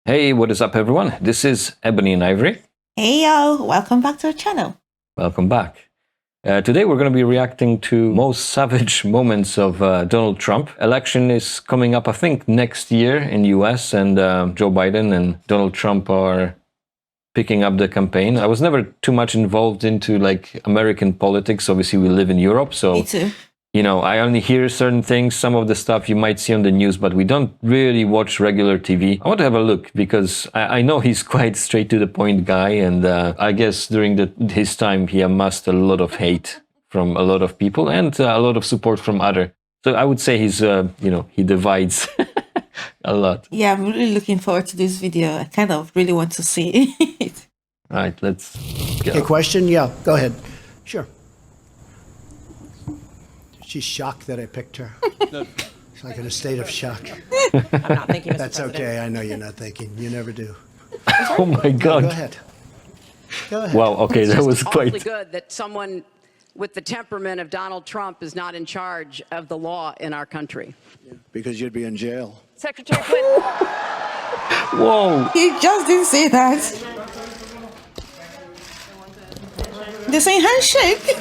Hey, what is up, everyone? This is Ebony and Ivory. Hey yo, welcome back to our channel. Welcome back. Today we're going to be reacting to most savage moments of Donald Trump. Election is coming up, I think, next year in the US, and Joe Biden and Donald Trump are picking up the campaign. I was never too much involved into like American politics. Obviously, we live in Europe, so Me too. you know, I only hear certain things, some of the stuff you might see on the news, but we don't really watch regular TV. I want to have a look because I know he's quite straight to the point guy, and I guess during his time he amassed a lot of hate from a lot of people and a lot of support from other. So I would say he's, he divides a lot. Yeah, I'm really looking forward to this video. I kind of really want to see it. All right, let's go. Okay, question? Yeah, go ahead. Sure. She's shocked that I picked her. She's like in a state of shock. I'm not thinking, Mr. That's President. okay. I know you're not thinking. You never do. Oh my God. Go ahead. Go ahead. Wow, okay, that was Awfully quite... good that someone with the temperament of Donald Trump is not in charge of the law in our country. Because you'd be in jail. Secretary Clinton. Whoa. He just didn't say that. They say handshake.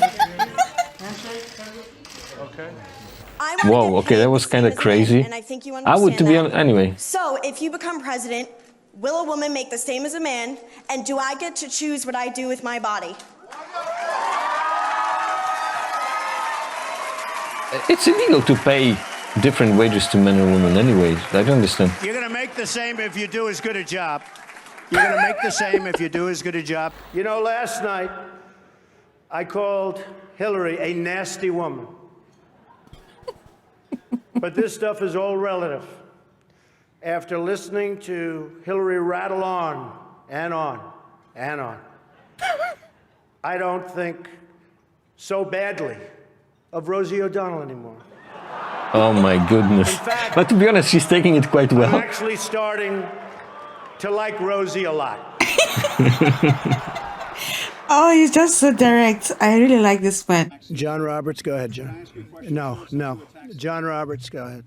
Whoa, okay, that was kind of crazy. And I think you I understand would, to be that. honest, anyway. So, if you become president, will a woman make the same as a man? And do I get to choose what I do with my body? It's illegal to pay different wages to men and women anyways. I don't understand. You're going to make the same if you do as good a job. You're going to make the same if you do as good a job. You know, last night, I called Hillary a nasty woman. But this stuff is all relative. After listening to Hillary rattle on and on and on, I don't think so badly of Rosie O'Donnell anymore. Oh my goodness. In fact, but to be honest, she's taking it quite I'm well. actually starting to like Rosie a lot. Oh, he's just so direct. I really like this man. John Roberts, go ahead, John. No. John Roberts, go ahead.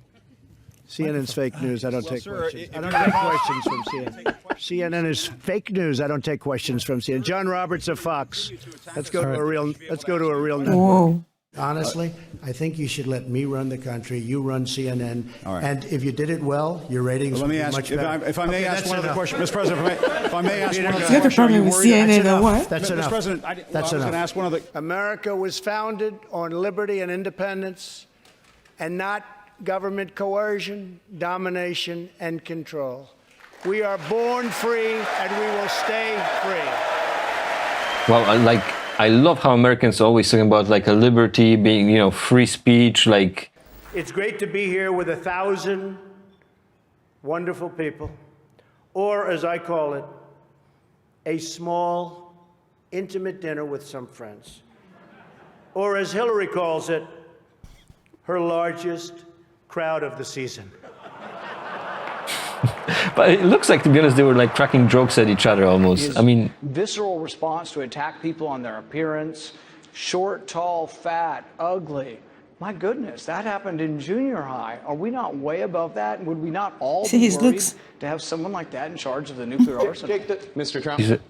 CNN's fake news. I don't take questions. I don't take questions from CNN. CNN is fake news. I don't take questions from CNN. John Roberts of Fox. Let's go to a real network. Whoa. Honestly, I think you should let me run the country. You run CNN. All right. And if you did it well, your ratings would be much better. If I may ask one other question, Mr. President, if I may ask one other You got the question. problem with CNN or what? That's Mr. enough. President, I was going to ask one other. America was founded on liberty and independence and not government coercion, domination, and control. We are born free and we will stay free. Well, I love how Americans are always talking about like a liberty, being, free speech, like... It's great to be here with 1,000 wonderful people, or as I call it, a small, intimate dinner with some friends. Or as Hillary calls it, her largest crowd of the season. But it looks like, to be honest, they were like cracking jokes at each other almost. I mean... Visceral response to attack people on their appearance, short, tall, fat, ugly. My goodness, that happened in junior high. Are we not way above that? Would we not all See be his worried looks. to have someone like that in charge of the nuclear arsenal? Mr. Trump.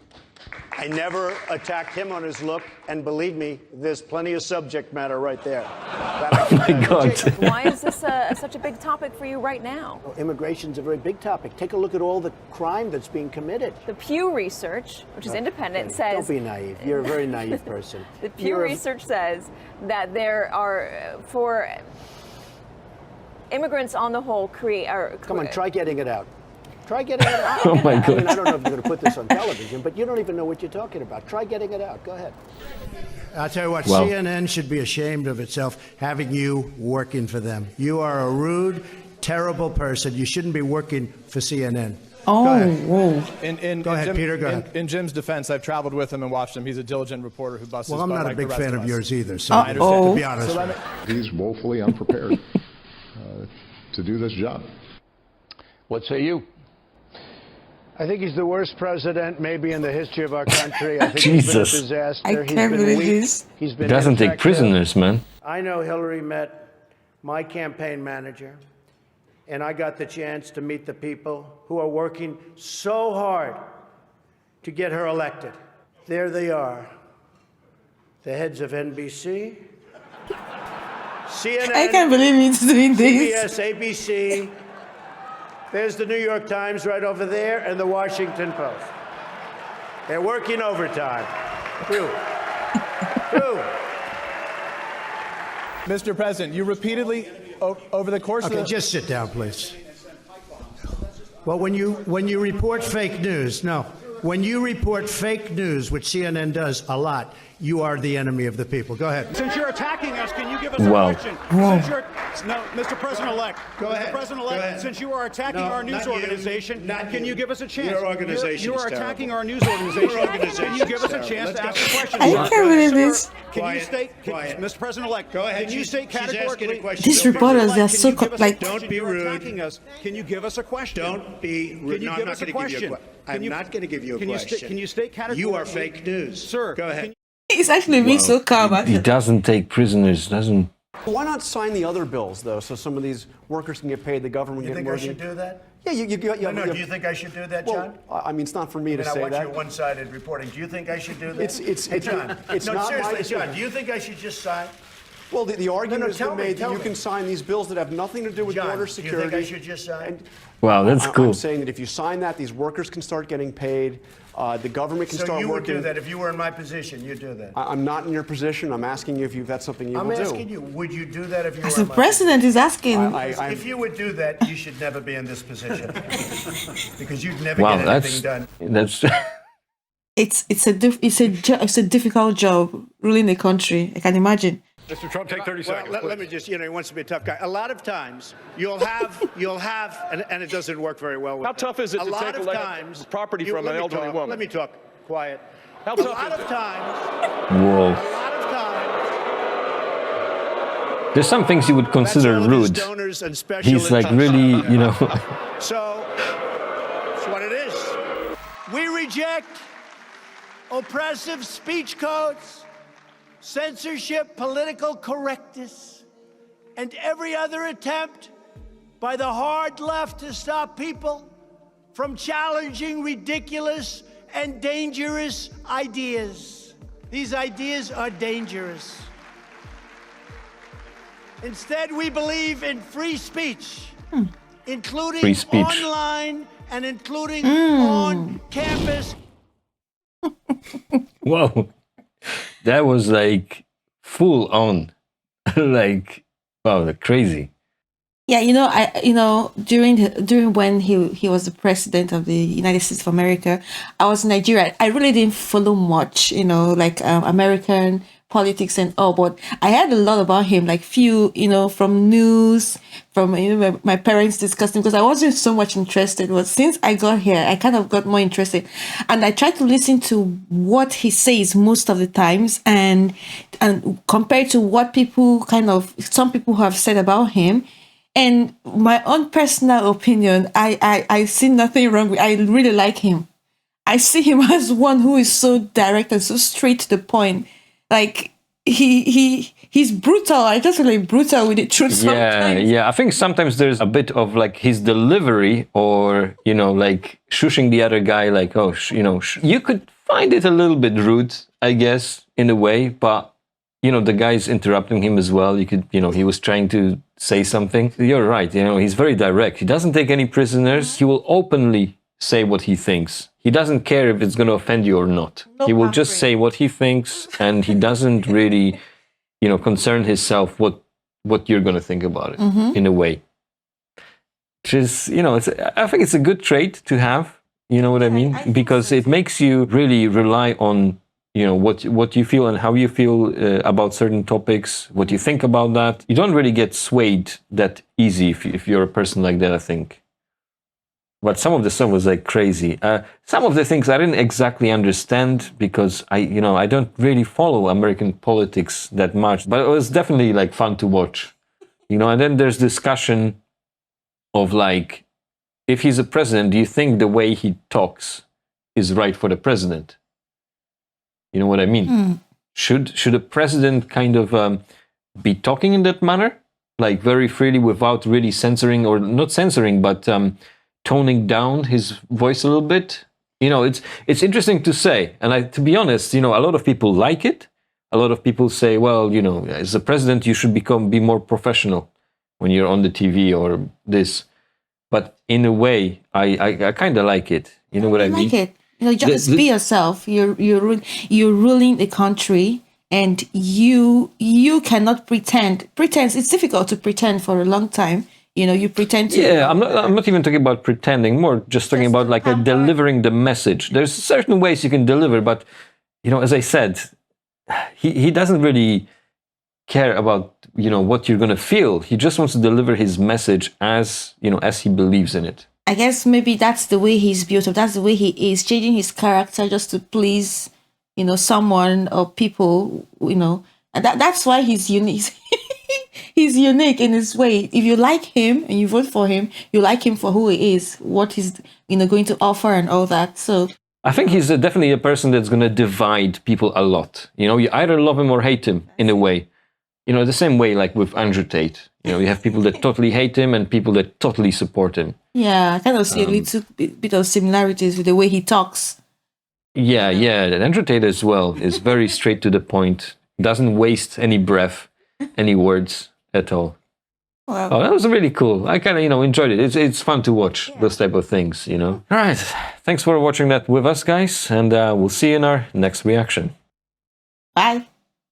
I never attacked him on his look, and believe me, there's plenty of subject matter right there. Oh my God. Why is this such a big topic for you right now? Immigration's a very big topic. Take a look at all the crime that's being committed. The Pew Research, which is independent, Don't says... be naive. You're a very naive person. The Pew Research says that there are, for immigrants on the whole, Come on, try getting it out. Try getting it out. Oh my God. I mean, I don't know if you're going to put this on television, but you don't even know what you're talking about. Try getting it out. Go ahead. I'll tell you what, Well- CNN should be ashamed of itself having you working for them. You are a rude, terrible person. You shouldn't be working for CNN. Oh, Go ahead. whoa. Go ahead, Peter, go ahead. In Jim's defense, I've traveled with him and watched him. He's a diligent reporter who busts Well, his I'm butt not a like big the rest fan of us. yours either, so Uh-oh. to be honest with you. He's woefully unprepared to do this job. What say you? I think he's the worst president maybe in the history of our country. I think Jesus. he's been a disaster. I can't believe this. He's been Doesn't take ineffective. prisoners, man. I know Hillary met my campaign manager and I got the chance to meet the people who are working so hard to get her elected. There they are, the heads of NBC, CNN, I can't believe he's doing this. CBS, ABC. There's the New York Times right over there and the Washington Post. They're working overtime. Phew. Phew. Mr. President, you repeatedly, over the course of Okay, the... just sit down, please. Well, when you report fake news, no. When you report fake news, which CNN does a lot, you are the enemy of the people. Go ahead. Since you're attacking us, can you give us Wow. a question? Since you're, no, Mr. President-elect. Go ahead. Mr. President-elect, Go ahead. since you are attacking No, our news not you. organization, Not can you. you give us a chance? Your organization You is are attacking terrible. our news organization. Your organization Can you is give us a terrible. chance Let's to ask go. a question? I can't believe Sir, this. Can Quiet. you state, Quiet. Mr. President-elect, Go ahead. can you state She's asking a categorically... question. These Don't be reporters, they are Can so you give us a- like. Don't be You're rude. attacking us. Can you give us a question? Don't be rude. Can you No, give I'm us not a going to give you a question? question. Can I'm you- not going to give you a question. Can you state categorically... You are fake news. Sir, Go can ahead. you- He's actually being so calm. He doesn't take prisoners, doesn't. Why not sign the other bills, though, so some of these workers can get paid, the government You get think more? I should do that? Yeah, No, do you think I should do that, John? Well, I mean, it's not for me to I say watch that. your one-sided reporting. Do you think I should do that? It's John. it's no, not seriously, my decision. John. Do you think I should just sign? Well, the argument has tell been me, made that tell you me. can sign these bills that have nothing to do with John, border do you security. think I should just sign? And Wow, that's cool. I'm saying that if you sign that, these workers can start getting paid. The government can So start you would working. do that if you were in my position. You'd do that. I'm not in your position. I'm asking you if that's something you I'm will do. asking you. Would you do that if you As were the in my president is asking. I- If you would do that, you should never be in this position because you'd never Wow, get that's anything done. that's. It's a difficult job ruling a country. I can imagine. Mr. Trump, take 30 seconds. Let me just, he wants to be a tough guy. A lot of times, you'll have, and it doesn't work very well with How tough is it to take property from an elderly woman? Let me talk. Quiet. How A tough lot is of it? times, Whoa. a lot of times, There's some things you would consider that's all of his rude. donors and special He's like interests. really, So, that's what it is. We reject oppressive speech codes, censorship, political correctness, and every other attempt by the hard left to stop people from challenging ridiculous and dangerous ideas. These ideas are dangerous. Instead, we believe in free speech, including Free speech. online and including on campus. whoa, that was like full on, like wow, crazy. Yeah, during when he was the president of the United States of America, I was in Nigeria. I really didn't follow much, American politics and all, but I heard a lot about him, like few, from news, from my parents discussing, because I wasn't so much interested. But since I got here, I kind of got more interested, and I tried to listen to what he says most of the times, and compared to what some people have said about him. And my own personal opinion, I see nothing wrong with. I really like him. I see him as one who is so direct and so straight to the point. Like he's brutal. I just feel like brutal with the truth sometimes. Yeah. I think sometimes there's a bit of like his delivery, or like shushing the other guy. Like, oh, you could find it a little bit rude, I guess, in a way. But the guy's interrupting him as well. You could, he was trying to say something. You're right. He's very direct. He doesn't take any prisoners. He will openly say what he thinks. He doesn't care if it's going to offend you or not. He will just say what he thinks, and he doesn't really, concern himself what you're going to think about it in a way. Which is, I think it's a good trait to have. You know what I mean? Because it makes you really rely on what you feel and how you feel about certain topics, what you think about that. You don't really get swayed that easy if you're a person like that, I think. But some of the stuff was like crazy. Some of the things I didn't exactly understand because I don't really follow American politics that much. But it was definitely like fun to watch, And then there's discussion of like, if he's a president, do you think the way he talks is right for the president? You know what I mean? Should a president kind of be talking in that manner? like very freely without really censoring, or not censoring, but toning down his voice a little bit. You know, it's interesting to say, and to be honest, you know, a lot of people like it. A lot of people say, well, you know, as a president, you should be more professional when you're on the TV or this. But in a way, I kind of like it. You know what I mean? Like it. You know, just be yourself. You're ruling the country, and you cannot pretend. It's difficult to pretend for a long time. You know, you pretend to. Yeah, I'm not even talking about pretending. More just talking about like delivering the message. There's certain ways you can deliver, but you know, as I said, he doesn't really care about, you know, what you're gonna feel. He just wants to deliver his message as, you know, as he believes in it. I guess maybe that's the way he's built up. That's the way he is, changing his character just to please, you know, someone or people, you know. And that's why he's unique. He's unique in his way. If you like him and you vote for him, you like him for who he is, what he's, you know, going to offer and all that. So I think he's definitely a person that's going to divide people a lot. You know, you either love him or hate him in a way. You know, the same way like with Andrew Tate. You know, you have people that totally hate him and people that totally support him. yeah, I kind of see a little bit of similarities with the way he talks. Yeah, and Andrew Tate as well is very straight to the point. Doesn't waste any breath, any words at all. Wow. Oh, that was really cool. I kind of, you know, enjoyed it. It's fun to watch those type of things, you know. All right. Thanks for watching that with us, guys. And we'll see you in our next reaction. Bye.